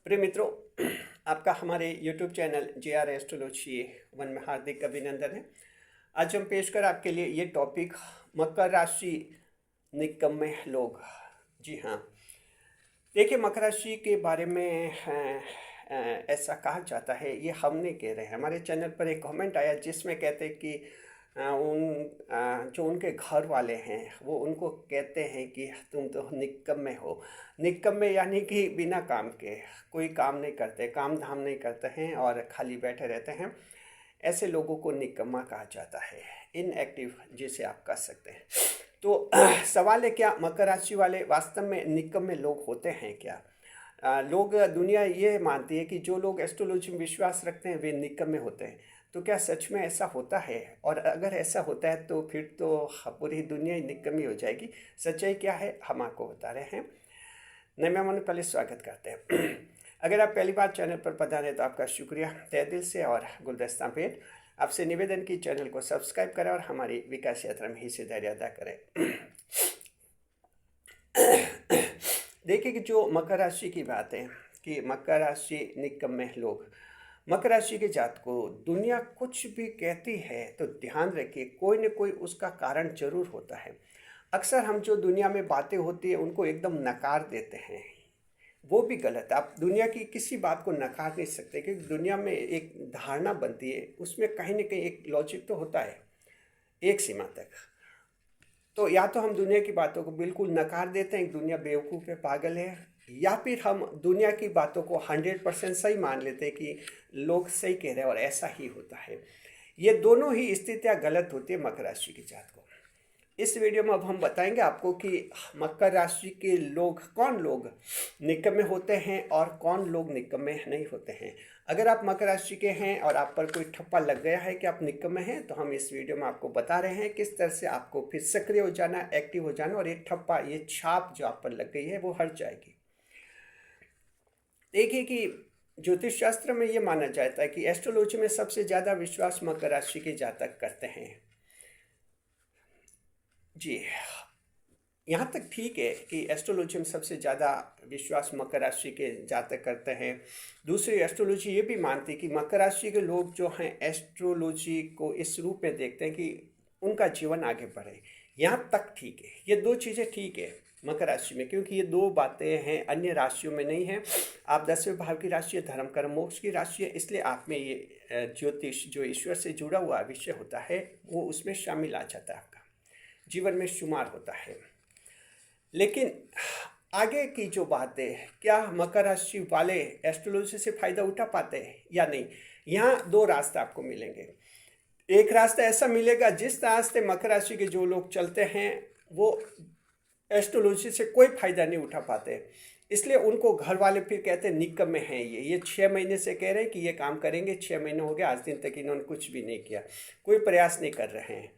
प्रिय मित्रों, आपका हमारे YouTube channel JR astrology one में हार्दिक अभिनंदन है। आज हम पेश कर आपके लिए ये टॉपिक मकर राशि निकम्मे लोग। जी हाँ, देखिए मकर राशि के बारे में ऐसा कहा जाता है, ये हम नहीं कह रहे हैं। हमारे चैनल पर एक कमेंट आया जिसमें कहते हैं कि जो उनके घर वाले हैं वो उनको कहते हैं कि तुम तो निकम्मे हो। निकम्मे यानी कि बिना काम के, कोई काम नहीं करते, काम धाम नहीं करते हैं और खाली बैठे रहते हैं। ऐसे लोगों को निकम्मा कहा जाता है, इनएक्टिव जिसे आप कह सकते हैं। तो सवाल है, क्या मकर राशि वाले वास्तव में निकम्मे लोग होते हैं क्या? लोग, दुनिया ये मानती है कि जो लोग एस्ट्रोलॉजी में विश्वास रखते हैं वे निकम्मे होते हैं। तो क्या सच में ऐसा होता है? और अगर ऐसा होता है तो फिर तो पूरी दुनिया ही निकम्मी हो जाएगी। सच्चाई क्या है हम आपको बता रहे हैं। नए मेहमानों पहले स्वागत करते हैं। अगर आप पहली बार चैनल पर पधारे तो आपका शुक्रिया तहे दिल से और गुलदस्ता पेट। आपसे निवेदन की चैनल को सब्सक्राइब करें और हमारी विकास यात्रा में हिस्सेदारी अदा करें। देखिए कि जो मकर राशि की बात है कि मकर राशि निकम्मे लोग, मकर राशि के जात को दुनिया कुछ भी कहती है तो ध्यान रखिए कोई न कोई उसका कारण जरूर होता है। अक्सर हम जो दुनिया में बातें होती है उनको एकदम नकार देते हैं, वो भी गलत है। आप दुनिया की किसी बात को नकार नहीं सकते क्योंकि दुनिया में एक धारणा बनती है, उसमें कहीं ना कहीं एक लॉजिक तो होता है एक सीमा तक। तो या तो हम दुनिया की बातों को बिल्कुल नकार देते हैं, दुनिया बेवकूफ़ है, पागल है, या फिर हम दुनिया की बातों को 100% सही मान लेते हैं कि लोग सही कह रहे हैं और ऐसा ही होता है। ये दोनों ही स्थितियाँ गलत होती है मकर राशि की जात को। इस वीडियो में अब हम बताएंगे आपको कि मकर राशि के लोग, कौन लोग निकम्मे होते हैं और कौन लोग निकम्मे नहीं होते हैं। अगर आप मकर राशि के हैं और आप पर कोई ठप्पा लग गया है कि आप निकम्मे हैं, तो हम इस वीडियो में आपको बता रहे हैं किस तरह से आपको फिर सक्रिय हो जाना, एक्टिव हो जाना और ये ठप्पा, ये छाप जो आप पर लग गई है वो हट जाएगी। देखिए कि ज्योतिष शास्त्र में ये माना जाता है कि एस्ट्रोलॉजी में सबसे ज़्यादा विश्वास मकर राशि के जातक करते हैं। जी, यहाँ तक ठीक है कि एस्ट्रोलॉजी में सबसे ज़्यादा विश्वास मकर राशि के जातक करते हैं। दूसरी एस्ट्रोलॉजी ये भी मानती है कि मकर राशि के लोग जो हैं एस्ट्रोलॉजी को इस रूप में देखते हैं कि उनका जीवन आगे बढ़े। यहाँ तक ठीक है, ये दो चीज़ें ठीक है मकर राशि में, क्योंकि ये दो बातें हैं, अन्य राशियों में नहीं है। आप 10वें भाव की राशि है, धर्म कर्म मोक्ष की राशि है, इसलिए आप में ये ज्योतिष जो ईश्वर से जुड़ा हुआ विषय होता है वो उसमें शामिल आ जाता है, आपका जीवन में शुमार होता है। लेकिन आगे की जो बात है, क्या मकर राशि वाले एस्ट्रोलॉजी से फ़ायदा उठा पाते हैं या नहीं, यहाँ दो रास्ते आपको मिलेंगे। एक रास्ता ऐसा मिलेगा जिस रास्ते मकर राशि के जो लोग चलते हैं वो एस्ट्रोलॉजी से कोई फ़ायदा नहीं उठा पाते, इसलिए उनको घर वाले फिर कहते हैं निकम्मे हैं। ये 6 महीने से कह रहे हैं कि ये काम करेंगे, 6 महीने हो गए, आज दिन तक इन्होंने कुछ भी नहीं किया, कोई प्रयास नहीं कर रहे हैं।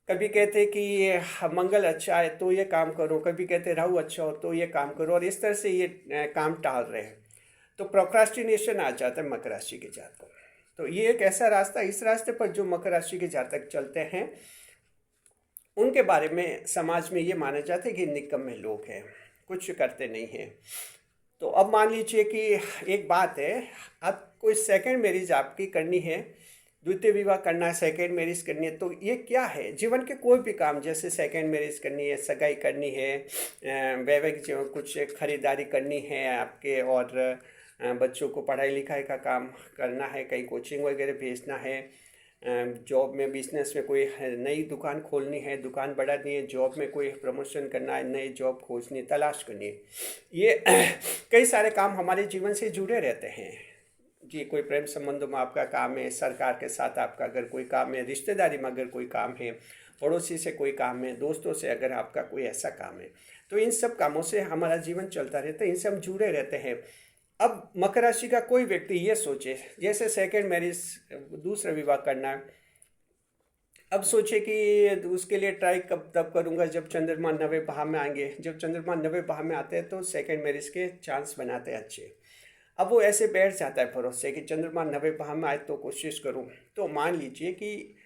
कभी कहते कि ये मंगल अच्छा है तो ये काम करो, कभी कहते राहु अच्छा हो तो ये काम करो, और इस तरह से ये काम टाल रहे हैं। तो प्रोक्रास्टिनेशन आ जाता है मकर राशि के जातकों। तो ये एक ऐसा रास्ता, इस रास्ते पर जो मकर राशि के जातक चलते हैं उनके बारे में समाज में ये माना जाता है कि निकम्मे लोग हैं, कुछ करते नहीं हैं। तो अब मान लीजिए कि एक बात है, अब कोई सेकंड मैरिज आपकी करनी है, द्वितीय विवाह करना है, सेकेंड मैरिज करनी है, तो ये क्या है, जीवन के कोई भी काम, जैसे सेकेंड मैरिज करनी है, सगाई करनी है, वैवाहिक जीवन कुछ खरीदारी करनी है आपके, और बच्चों को पढ़ाई लिखाई का काम करना है, कहीं कोचिंग वगैरह भेजना है, जॉब में, बिजनेस में कोई नई दुकान खोलनी है, दुकान बढ़ानी है, जॉब में कोई प्रमोशन करना है, नई जॉब खोजनी, तलाश करनी है, ये कई सारे काम हमारे जीवन से जुड़े रहते हैं। जी, कोई प्रेम संबंधों में आपका काम है, सरकार के साथ आपका अगर कोई काम है, रिश्तेदारी में अगर कोई काम है, पड़ोसी से कोई काम है, दोस्तों से अगर आपका कोई ऐसा काम है, तो इन सब कामों से हमारा जीवन चलता रहता है, इनसे हम जुड़े रहते हैं। अब मकर राशि का कोई व्यक्ति ये सोचे, जैसे सेकेंड मैरिज, दूसरा विवाह करना है, अब सोचे कि उसके लिए ट्राई कब तब करूंगा जब चंद्रमा 9वें भाव में आएंगे। जब चंद्रमा 9वें भाव में आते हैं तो सेकेंड मैरिज के चांस बनाते हैं अच्छे। अब वो ऐसे बैठ जाता है भरोसे कि चंद्रमा 9वें भाव में आए तो कोशिश करूं। तो मान लीजिए कि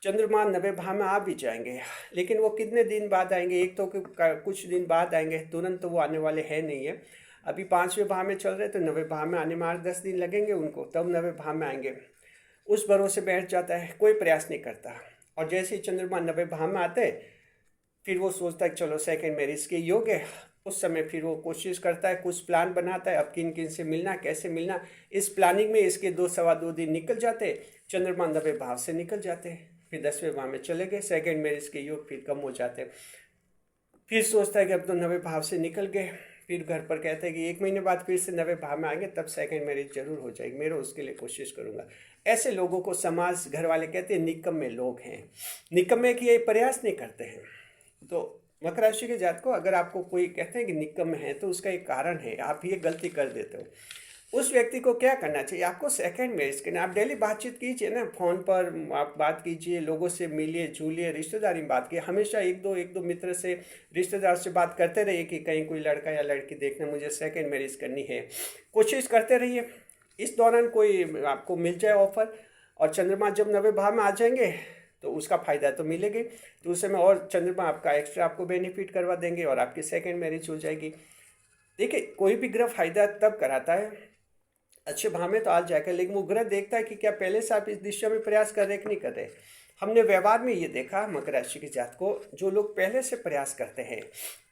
चंद्रमा 9वें भाव में आ भी जाएंगे, लेकिन वो कितने दिन बाद आएंगे, एक तो कुछ दिन बाद आएंगे, तुरंत तो वो आने वाले हैं नहीं है। अभी 5वें भाव में चल रहे तो 9वें भाव में आने में 8-10 दिन लगेंगे उनको, तब 9वें भाव में आएंगे। उस भरोसे बैठ जाता है, कोई प्रयास नहीं करता। और जैसे ही चंद्रमा 9वें भाव में आते हैं, फिर वो सोचता है चलो सेकंड मैरिज के योग है। उस समय फिर वो कोशिश करता है, कुछ प्लान बनाता है, अब किन किन से मिलना, कैसे मिलना। इस प्लानिंग में इसके 2 सवा 2 दिन निकल जाते, चंद्रमा 9वें भाव से निकल जाते, फिर 10वें भाव में चले गए, सेकंड मैरिज के योग फिर कम हो जाते। फिर सोचता है कि अब तो 9वें भाव से निकल गए, फिर घर पर कहते हैं कि 1 महीने बाद फिर से 9वें भाव में आएंगे, तब सेकंड मैरिज जरूर हो जाएगी, मैं उसके लिए कोशिश करूंगा। ऐसे लोगों को समाज, घर वाले कहते हैं निकम्मे लोग हैं, निकम्मे की ये प्रयास नहीं करते हैं। तो मकर राशि के जातक को अगर आपको कोई कहते हैं कि निकम्मे है, तो उसका एक कारण है, आप ये गलती कर देते हो। उस व्यक्ति को क्या करना चाहिए, आपको सेकंड मैरिज करना। आप डेली बातचीत कीजिए ना, फ़ोन पर आप बात कीजिए, लोगों से मिलिए झूलिए, रिश्तेदारी में बात कीजिए। हमेशा एक दो मित्र से, रिश्तेदार से बात करते रहिए कि कहीं कोई लड़का या लड़की देखने मुझे सेकंड मैरिज करनी है, कोशिश करते रहिए। इस दौरान कोई आपको मिल जाए ऑफर, और चंद्रमा जब 9वें भाव में आ जाएंगे तो उसका फ़ायदा तो मिलेगी, तो उस समय और चंद्रमा आपका एक्स्ट्रा आपको बेनिफिट करवा देंगे और आपकी सेकंड मैरिज हो जाएगी। देखिए, कोई भी ग्रह फायदा तब कराता है अच्छे भाव में तो आज जाकर, लेकिन वो ग्रह देखता है कि क्या पहले से आप इस दिशा में प्रयास कर रहे कि नहीं कर रहे। हमने व्यवहार में ये देखा मकर राशि के जातक को, जो लोग पहले से प्रयास करते हैं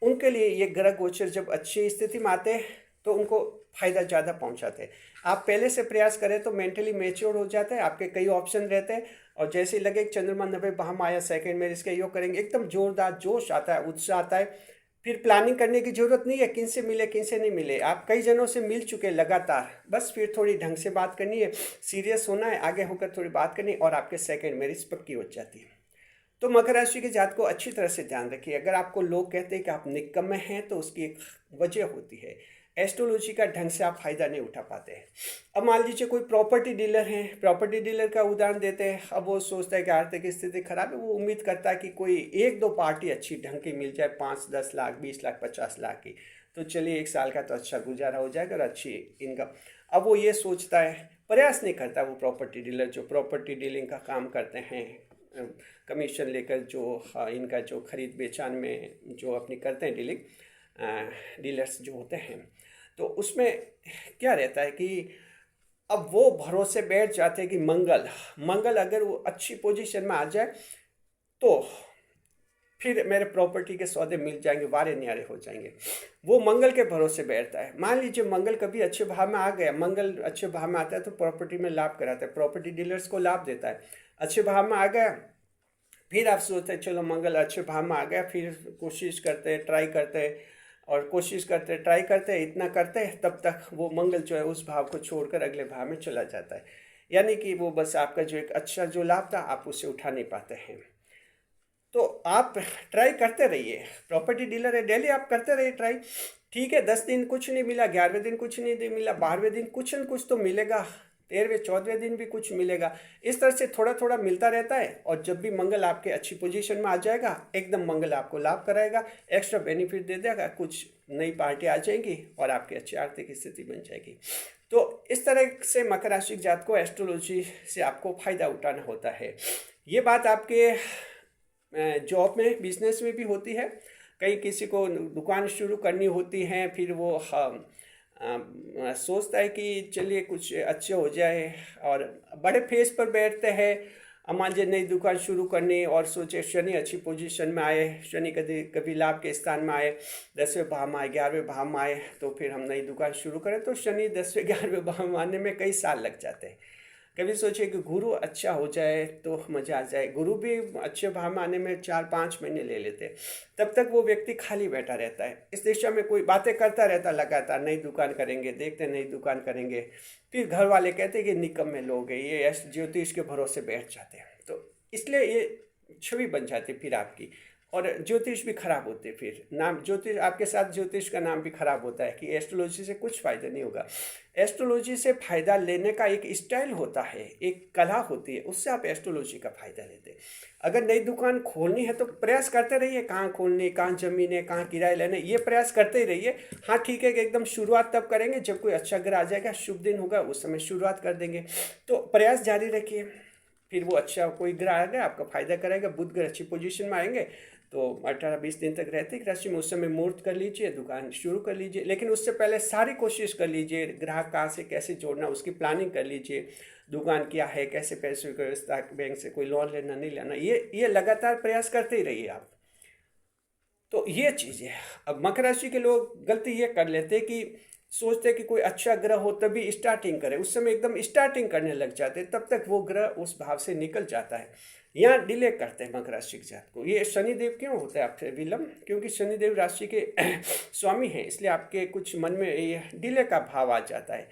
उनके लिए ये ग्रह गोचर जब अच्छी स्थिति में आते हैं तो उनको फायदा ज़्यादा पहुंचाते हैं। आप पहले से प्रयास करें तो मेंटली मैच्योर हो जाता है, आपके कई ऑप्शन रहते हैं, और जैसे ही लगे चंद्रमा 9वें भाव में आया, सेकंड मैरिज का योग करेंगे, एकदम जोरदार जोश आता है, उत्साह आता है। फिर प्लानिंग करने की जरूरत नहीं है, किन से मिले किन से नहीं मिले, आप कई जनों से मिल चुके लगातार, बस फिर थोड़ी ढंग से बात करनी है, सीरियस होना है, आगे होकर थोड़ी बात करनी, और आपके सेकंड मैरिज पक्की हो जाती है। तो मकर राशि के जातक को अच्छी तरह से ध्यान रखिए। अगर आपको लोग कहते हैं कि आप निकम्मे हैं तो उसकी एक वजह होती है, एस्ट्रोलॉजी का ढंग से आप फायदा नहीं उठा पाते हैं। अब मान लीजिए कोई प्रॉपर्टी डीलर है, प्रॉपर्टी डीलर का उदाहरण देते हैं। अब वो सोचता है कि आर्थिक स्थिति खराब है, वो उम्मीद करता है कि कोई 1-2 पार्टी अच्छी ढंग की मिल जाए, 5-10 लाख, 20 लाख, 50 लाख की, तो चलिए 1 साल का तो अच्छा गुजारा हो जाएगा और अच्छी इनकम। अब वो ये सोचता है, प्रयास नहीं करता वो प्रॉपर्टी डीलर जो प्रॉपर्टी डीलिंग का काम करते हैं, कमीशन लेकर जो इनका जो खरीद बेचान में जो अपनी करते हैं डीलिंग, डीलर्स जो होते हैं, तो उसमें क्या रहता है कि अब वो भरोसे बैठ जाते हैं कि मंगल अगर वो अच्छी पोजीशन में आ जाए तो फिर मेरे प्रॉपर्टी के सौदे मिल जाएंगे, वारे न्यारे हो जाएंगे। वो मंगल के भरोसे बैठता है। मान लीजिए मंगल कभी अच्छे भाव में आ गया, मंगल अच्छे भाव में आता है तो प्रॉपर्टी में लाभ कराता है, प्रॉपर्टी डीलर्स को लाभ देता है। अच्छे भाव में आ गया, फिर आप सोचते हैं चलो मंगल अच्छे भाव में आ गया, फिर कोशिश करते हैं, ट्राई करते हैं, और कोशिश करते हैं, ट्राई करते हैं, इतना करते हैं, तब तक वो मंगल जो है उस भाव को छोड़कर अगले भाव में चला जाता है। यानी कि वो बस आपका जो एक अच्छा जो लाभ था आप उसे उठा नहीं पाते हैं। तो आप ट्राई करते रहिए, प्रॉपर्टी डीलर है, डेली आप करते रहिए ट्राई। ठीक है, 10 दिन कुछ नहीं मिला, 11वें दिन कुछ नहीं मिला, 12वें दिन कुछ न कुछ तो मिलेगा, 13वें 14वें दिन भी कुछ मिलेगा। इस तरह से थोड़ा थोड़ा मिलता रहता है, और जब भी मंगल आपके अच्छी पोजीशन में आ जाएगा, एकदम मंगल आपको लाभ कराएगा, एक्स्ट्रा बेनिफिट दे देगा, कुछ नई पार्टी आ जाएंगी और आपकी अच्छी आर्थिक स्थिति बन जाएगी। तो इस तरह से मकर राशि जातक को एस्ट्रोलॉजी से आपको फायदा उठाना होता है। ये बात आपके जॉब में, बिजनेस में भी होती है। कहीं किसी को दुकान शुरू करनी होती है, फिर वो सोचता है कि चलिए कुछ अच्छे हो जाए, और बड़े फेज पर बैठते हैं। मान लीजिए नई दुकान शुरू करनी, और सोचे शनि अच्छी पोजीशन में आए, शनि कभी लाभ के स्थान में आए, 10वें भाव में आए, 11वें भाव में आए, तो फिर हम नई दुकान शुरू करें, तो शनि 10वें 11वें भाव में आने में कई साल लग जाते हैं। कभी सोचे कि गुरु अच्छा हो जाए तो मज़ा आ जाए, गुरु भी अच्छे भाव में आने में 4-5 महीने ले लेते हैं, तब तक वो व्यक्ति खाली बैठा रहता है। इस दिशा में कोई बातें करता रहता लगातार, नई दुकान करेंगे, देखते नई दुकान करेंगे, फिर घर वाले कहते हैं कि निकम्मे लोग हैं, ये ज्योतिष के भरोसे बैठ जाते हैं, तो इसलिए ये छवि बन जाती फिर आपकी, और ज्योतिष भी खराब होते, फिर नाम ज्योतिष आपके साथ ज्योतिष का नाम भी खराब होता है कि एस्ट्रोलॉजी से कुछ फ़ायदा नहीं होगा। एस्ट्रोलॉजी से फ़ायदा लेने का एक स्टाइल होता है, एक कला होती है, उससे आप एस्ट्रोलॉजी का फ़ायदा लेते हैं। अगर नई दुकान खोलनी है तो प्रयास करते रहिए, कहाँ खोलनी, कहाँ ज़मीन है, कहाँ किराए लेने, ये प्रयास करते ही रहिए। हाँ ठीक है कि एकदम शुरुआत तब करेंगे जब कोई अच्छा ग्रह आ जाएगा, शुभ दिन होगा, उस समय शुरुआत कर देंगे, तो प्रयास जारी रखिए। फिर वो अच्छा कोई ग्रह आ गया, आपका फायदा करेगा, बुध ग्रह अच्छी पोजीशन में आएंगे तो 18-20 दिन तक रहते राशि में, उस समय मुहूर्त कर लीजिए, दुकान शुरू कर लीजिए। लेकिन उससे पहले सारी कोशिश कर लीजिए, ग्राहक कहाँ से कैसे जोड़ना उसकी प्लानिंग कर लीजिए, दुकान क्या है, कैसे पैसों की व्यवस्था, बैंक से कोई लोन लेना नहीं लेना, ये लगातार प्रयास करते ही रहिए आप। तो ये चीज़ है। अब मकर राशि के लोग गलती ये कर लेते कि सोचते कि कोई अच्छा ग्रह हो तभी स्टार्टिंग करे, उस समय एकदम स्टार्टिंग करने लग जाते, तब तक वो ग्रह उस भाव से निकल जाता है, यहाँ डिले करते हैं मकर राशि के जात को। ये शनिदेव क्यों होता है आपसे विलम्ब? क्योंकि शनिदेव राशि के स्वामी हैं, इसलिए आपके कुछ मन में ये डिले का भाव आ जाता है,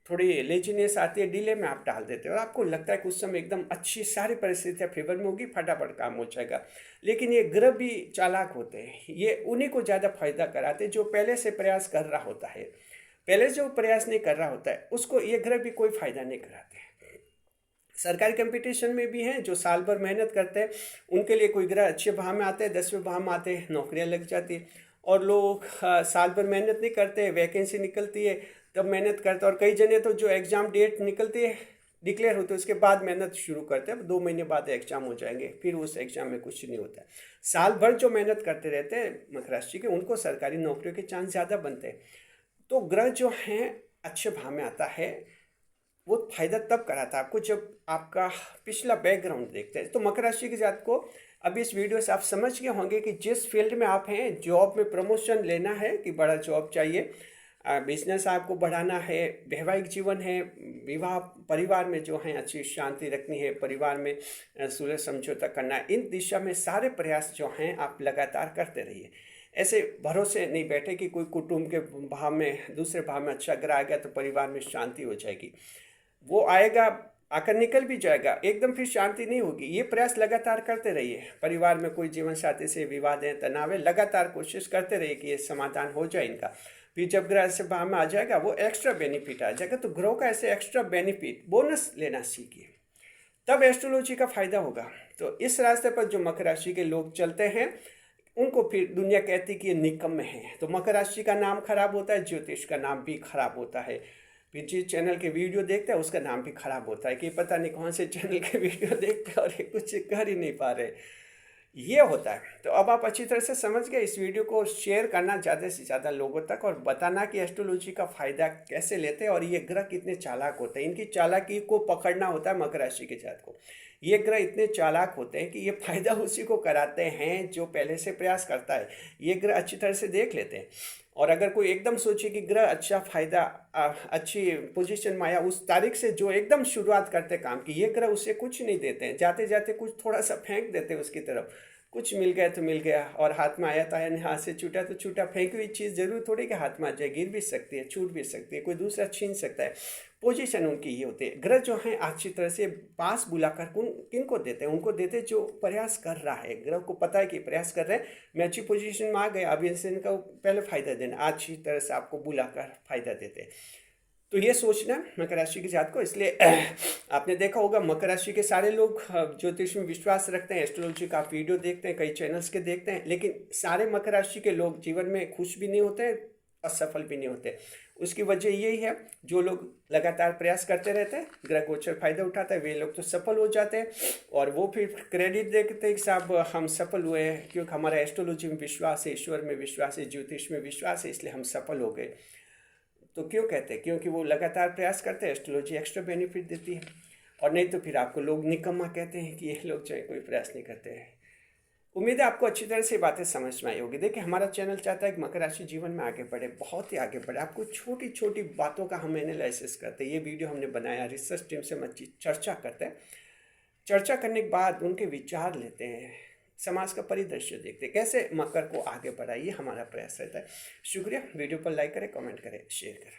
थोड़ी लेजीनेस आती है, डिले में आप डाल देते हो और आपको लगता है कि उस समय एकदम अच्छी सारी परिस्थितियाँ फेवर में होगी, फटाफट काम हो जाएगा। लेकिन ये ग्रह भी चालाक होते हैं, ये उन्हीं को ज़्यादा फायदा कराते हैं जो पहले से प्रयास कर रहा होता है। पहले जो प्रयास नहीं कर रहा होता है उसको ये ग्रह भी कोई फायदा नहीं कराते। सरकारी कंपटीशन में भी हैं जो साल भर मेहनत करते हैं, उनके लिए कोई ग्रह अच्छे भाव में आते हैं, 10वें भाव में आते हैं, नौकरियां लग जाती है। और लोग साल भर मेहनत नहीं करते, वैकेंसी निकलती है तब मेहनत करते हैं। और कई जने तो जो एग्ज़ाम डेट निकलती है, डिक्लेयर होते हैं, उसके बाद मेहनत शुरू करते हैं, 2 महीने बाद एग्ज़ाम हो जाएंगे, फिर उस एग्ज़ाम में कुछ नहीं होता है। साल भर जो मेहनत करते रहते हैं मकर राशि के, उनको सरकारी नौकरियों के चांस ज़्यादा बनते हैं। तो ग्रह जो हैं अच्छे भाव में आता है, वो फायदा तब कराता है आपको जब आपका पिछला बैकग्राउंड देखते हैं। तो मकर राशि के जात को अभी इस वीडियो से आप समझ गए होंगे कि जिस फील्ड में आप हैं, जॉब में प्रमोशन लेना है कि बड़ा जॉब चाहिए, बिजनेस आपको बढ़ाना है, वैवाहिक जीवन है, विवाह परिवार में जो है अच्छी शांति रखनी है, परिवार में सुलह समझौता करना है, इन दिशा में सारे प्रयास जो हैं आप लगातार करते रहिए। ऐसे भरोसे नहीं बैठे कि कोई कुटुंब के भाव में, दूसरे भाव में अच्छा ग्रह आ गया तो परिवार में शांति हो जाएगी। वो आएगा, आकर निकल भी जाएगा, एकदम फिर शांति नहीं होगी। ये प्रयास लगातार करते रहिए। परिवार में कोई जीवन साथी से विवाद है, तनाव है, लगातार कोशिश करते रहिए कि ये समाधान हो जाए इनका। फिर जब ग्रह ऐसे भाव में आ जाएगा, वो एक्स्ट्रा बेनिफिट आ जाएगा। तो ग्रह का ऐसे एक्स्ट्रा बेनिफिट, बोनस लेना सीखिए, तब एस्ट्रोलॉजी का फायदा होगा। तो इस रास्ते पर जो मकर राशि के लोग चलते हैं, उनको फिर दुनिया कहती कि ये निकम्मे हैं। तो मकर राशि का नाम खराब होता है, ज्योतिष का नाम भी खराब होता है, फिर जिस चैनल के वीडियो देखते हैं उसका नाम भी खराब होता है कि पता नहीं कौन से चैनल के वीडियो देखते हैं और ये कुछ कर ही नहीं पा रहे, ये होता है। तो अब आप अच्छी तरह से समझ गए। इस वीडियो को शेयर करना ज़्यादा से ज़्यादा लोगों तक और बताना कि एस्ट्रोलॉजी का फ़ायदा कैसे लेते हैं और ये ग्रह कितने चालाक होते हैं। इनकी चालाकी को पकड़ना होता है मकर राशि के जात को। ये ग्रह इतने चालाक होते हैं कि ये फायदा उसी को कराते हैं जो पहले से प्रयास करता है। ये ग्रह अच्छी तरह से देख लेते हैं। और अगर कोई एकदम सोचे कि ग्रह अच्छा फायदा, अच्छी पोजीशन में आया उस तारीख से, जो एकदम शुरुआत करते काम की, ये ग्रह उसे कुछ नहीं देते हैं, जाते जाते कुछ थोड़ा सा फेंक देते हैं उसकी तरफ। कुछ मिल गया तो मिल गया, और हाथ में आया तो आया, हाथ से छूटा तो छूटा। फेंकी हुई चीज़ जरूर थोड़ी कि हाथ में आ जाए, गिर भी सकती है, छूट भी सकती है, कोई दूसरा छीन सकता है। पोजीशन उनकी ये होती है। ग्रह जो हैं अच्छी तरह से पास बुलाकर किनको देते हैं? उनको देते जो प्रयास कर रहा है। ग्रह को पता है कि प्रयास कर रहे हैं, मैं अच्छी पोजीशन में आ गया, अब इनसे इनका पहले फ़ायदा देना, अच्छी तरह से आपको बुलाकर फ़ायदा देते हैं। तो ये सोचना मकर राशि की जात को। इसलिए आपने देखा होगा मकर राशि के सारे लोग ज्योतिष में विश्वास रखते हैं, एस्ट्रोलॉजी का वीडियो देखते हैं, कई चैनल्स के देखते हैं, लेकिन सारे मकर राशि के लोग जीवन में खुश भी नहीं होते हैं, असफल भी नहीं होते। उसकी वजह यही है, जो लोग लगातार प्रयास करते रहते हैं, ग्रह गोचर फायदा उठाता है, वे लोग तो सफल हो जाते हैं और वो फिर क्रेडिट देखते हैं कि साहब हम सफल हुए हैं क्योंकि हमारा एस्ट्रोलॉजी में विश्वास है, ईश्वर में विश्वास है, ज्योतिष में विश्वास है, इसलिए हम सफल हो गए। तो क्यों कहते हैं? क्योंकि वो लगातार प्रयास करते हैं, एस्ट्रोलॉजी एक्स्ट्रा बेनिफिट देती है। और नहीं तो फिर आपको लोग निकम्मा कहते हैं कि ये लोग जो है कोई प्रयास नहीं करते हैं। उम्मीद है आपको अच्छी तरह से बातें समझ में आई होगी। देखिए, हमारा चैनल चाहता है कि मकर राशि जीवन में आगे बढ़े, बहुत ही आगे बढ़े। आपको छोटी छोटी बातों का हम एनालिसिस करते हैं। ये वीडियो हमने बनाया, रिसर्च टीम से चर्चा करते हैं। चर्चा करने के बाद उनके विचार लेते हैं, समाज का परिदृश्य देखते हैं, कैसे मकर को आगे बढ़ाइए, हमारा प्रयास रहता है। शुक्रिया। वीडियो पर लाइक करें, कमेंट करें, शेयर करें।